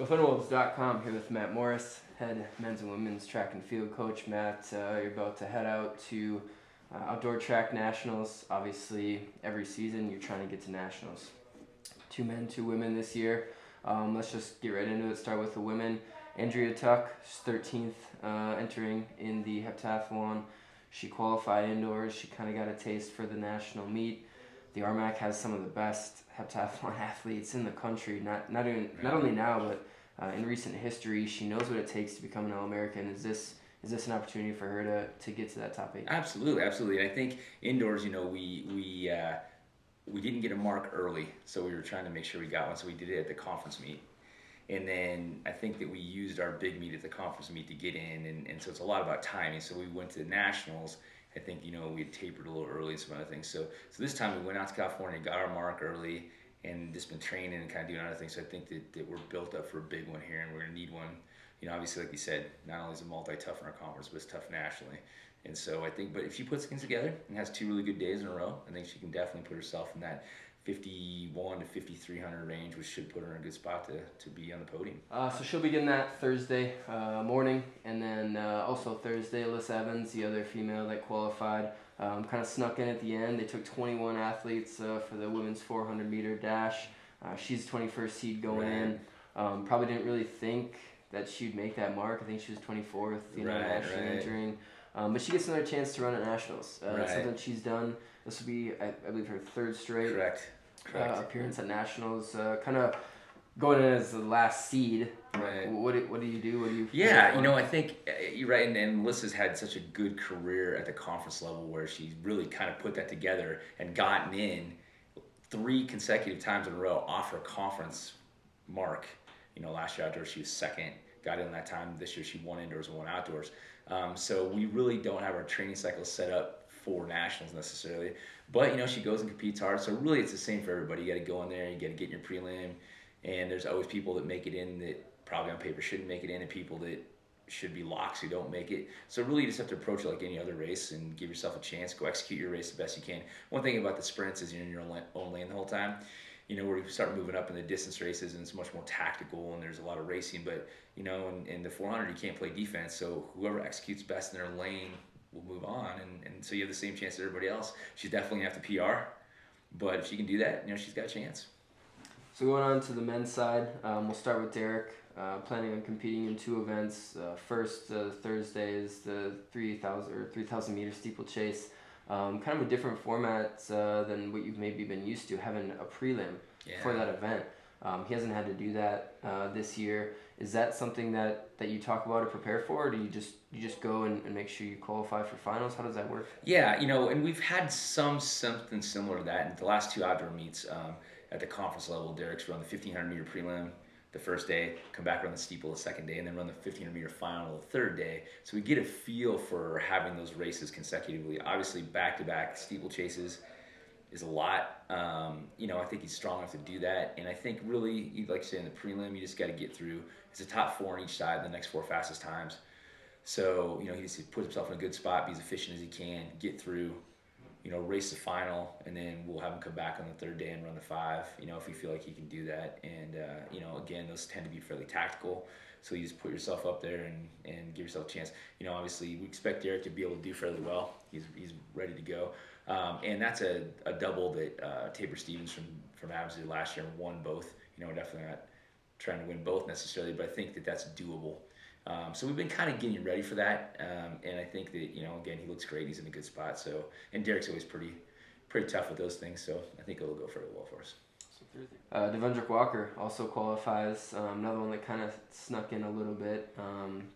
GoFunWolves.com here with Matt Morris, head men's and women's track and field coach. Matt, you're about to head out to outdoor track nationals. Obviously, every season you're trying to get to nationals. 2 men, 2 women this year. Let's just get right into it. Start with the women. Andrea Tuck, she's 13th, entering in the heptathlon. She qualified indoors. She kind of got a taste for the national meet. The RMAC has some of the best heptathlon athletes in the country. Not only now, but in recent history. She knows what it takes to become an All-American. Is this an opportunity for her to get to that top 8? Absolutely. I think indoors, we didn't get a mark early, so we were trying to make sure we got one. So we did it at the conference meet, and then I think that we used our big meet at the conference meet to get in, and so it's a lot about timing. So we went to the nationals. I think we had tapered a little early and some other things. So this time we went out to California, got our mark early, and just been training and kind of doing other things. So I think that we're built up for a big one here, and we're going to need one. Obviously, like you said, not only is it multi-tough in our conference, but it's tough nationally. And so I think, but if she puts things together and has 2 really good days in a row, I think she can definitely put herself in that 51 to 5,300 range, which should put her in a good spot to be on the podium. So she'll begin that Thursday morning, and then also Thursday, Alyssa Evans, the other female that qualified, kind of snuck in at the end. They took 21 athletes for the women's 400-meter dash. She's 21st seed going in. Probably didn't really think that she'd make that mark. I think she was 24th, nationally entering. But she gets another chance to run at nationals. That's something she's done. This will be, I believe, her 3rd straight appearance at nationals. Kind of going in as the last seed. Right. What do you do? I think you're right. And Melissa's had such a good career at the conference level where she's really kind of put that together and gotten in 3 consecutive times in a row off her conference mark. Last year outdoors she was 2nd, got in that time. This year she won indoors and won outdoors. So we really don't have our training cycle set up for nationals necessarily, but she goes and competes hard. So really it's the same for everybody. You got to go in there, you got to get in your prelim, and there's always people that make it in that probably on paper shouldn't make it in, and people that should be locks who don't make it. So really you just have to approach it like any other race and give yourself a chance. Go execute your race the best you can. One thing about the sprints is you're in your own lane the whole time. Where you start moving up in the distance races and it's much more tactical and there's a lot of racing, but in the 400 you can't play defense, so whoever executes best in their lane will move on, and so you have the same chance as everybody else. She's definitely going to have to PR, but if she can do that, she's got a chance. So going on to the men's side, we'll start with Derek, planning on competing in 2 events. First, Thursday is the 3,000 meter steeplechase. Kind of a different format than what you've maybe been used to, having a prelim for that event. He hasn't had to do that this year. Is that something that you talk about or prepare for, or do you just go and make sure you qualify for finals? How does that work? Yeah, and we've had something similar to that in the last 2 outdoor meets at the conference level. Derek's run the 1,500 meter prelim the first day, come back run the steeple the second day, and then run the 1,500 meter final the 3rd day. So we get a feel for having those races consecutively. Obviously, back-to-back steeplechases is a lot. I think he's strong enough to do that, and I think really, like you say, in the prelim, you just got to get through. It's a top 4 on each side, the next 4 fastest times. So he just puts himself in a good spot, be as efficient as he can, get through. Race the final, and then we'll have him come back on the 3rd day and run the 5, if we feel like he can do that. And, again, those tend to be fairly tactical. So you just put yourself up there and give yourself a chance. Obviously, we expect Derek to be able to do fairly well. He's ready to go. And that's a double that Tabor Stevens from Adams did last year and won both. We're definitely not trying to win both necessarily, but I think that that's doable. So we've been kind of getting ready for that, and I think that again, he looks great. He's in a good spot. So, and Derek's always pretty tough with those things. So I think it'll go fairly well for us. Devon Drake also qualifies. Another one that kind of snuck in a little bit.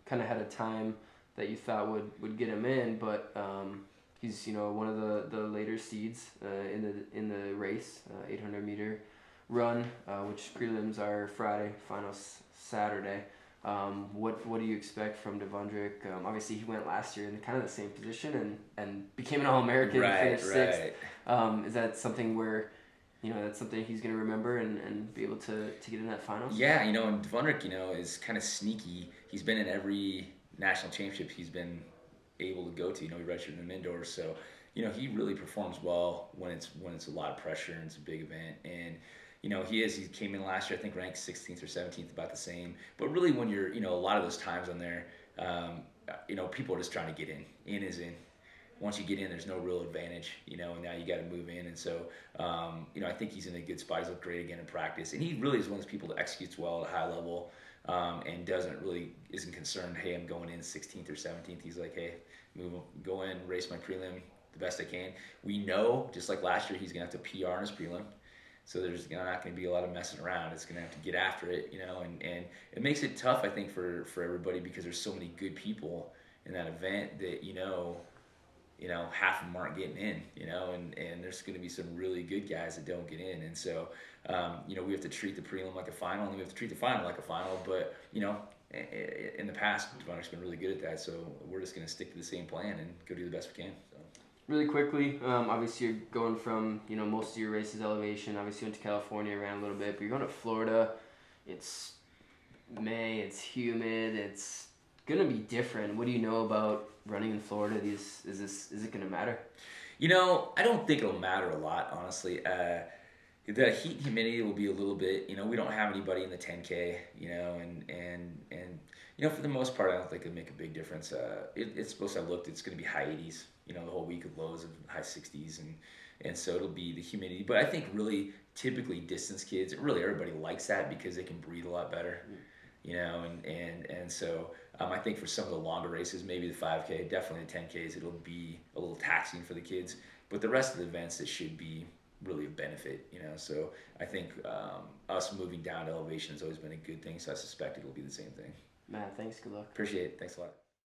Kind of had a time that you thought would get him in, but he's one of the later seeds in the race, 800 meter run, which prelims are Friday, finals Saturday. What do you expect from Devon Drake? Obviously, he went last year in kind of the same position and became an All-American, finished 6th. Is that something where, that's something he's going to remember and be able to get in that finals? Yeah, and Devon Drake, is kind of sneaky. He's been in every national championship he's been able to go to. He redshirted him indoors, so he really performs well when it's a lot of pressure and it's a big event. And He came in last year, I think ranked 16th or 17th, about the same. But really, when you're, a lot of those times on there, people are just trying to get in. In is in. Once you get in, there's no real advantage, and now you got to move in. And so, I think he's in a good spot. He's looked great again in practice. And he really is one of those people that executes well at a high level, and isn't concerned, hey, I'm going in 16th or 17th. He's like, hey, go in, race my prelim the best I can. We know, just like last year, he's going to have to PR in his prelim. So there's not going to be a lot of messing around. It's going to have to get after it, and it makes it tough, I think, for everybody, because there's so many good people in that event that, half of them aren't getting in, and there's going to be some really good guys that don't get in. And so, we have to treat the prelim like a final, and we have to treat the final like a final. But, in the past, Devon Drake's been really good at that. So we're just going to stick to the same plan and go do the best we can. So. Really quickly, obviously you're going from, most of your races elevation. Obviously you went to California, ran a little bit, but you're going to Florida. It's May, it's humid, it's going to be different. What do you know about running in Florida? Is it going to matter? I don't think it'll matter a lot, honestly. The heat and humidity will be a little bit, we don't have anybody in the 10K, and for the most part, I don't think it'll make a big difference. It's supposed to have it's going to be high 80s, the whole week with lows of high 60s, and so it'll be the humidity. But I think really, typically distance kids, really everybody likes that because they can breathe a lot better, and so I think for some of the longer races, maybe the 5K, definitely the 10Ks, it'll be a little taxing for the kids. But the rest of the events, it should be really a benefit, So I think us moving down to elevation has always been a good thing. So I suspect it'll be the same thing. Matt, thanks. Good luck. Appreciate it. Thanks a lot.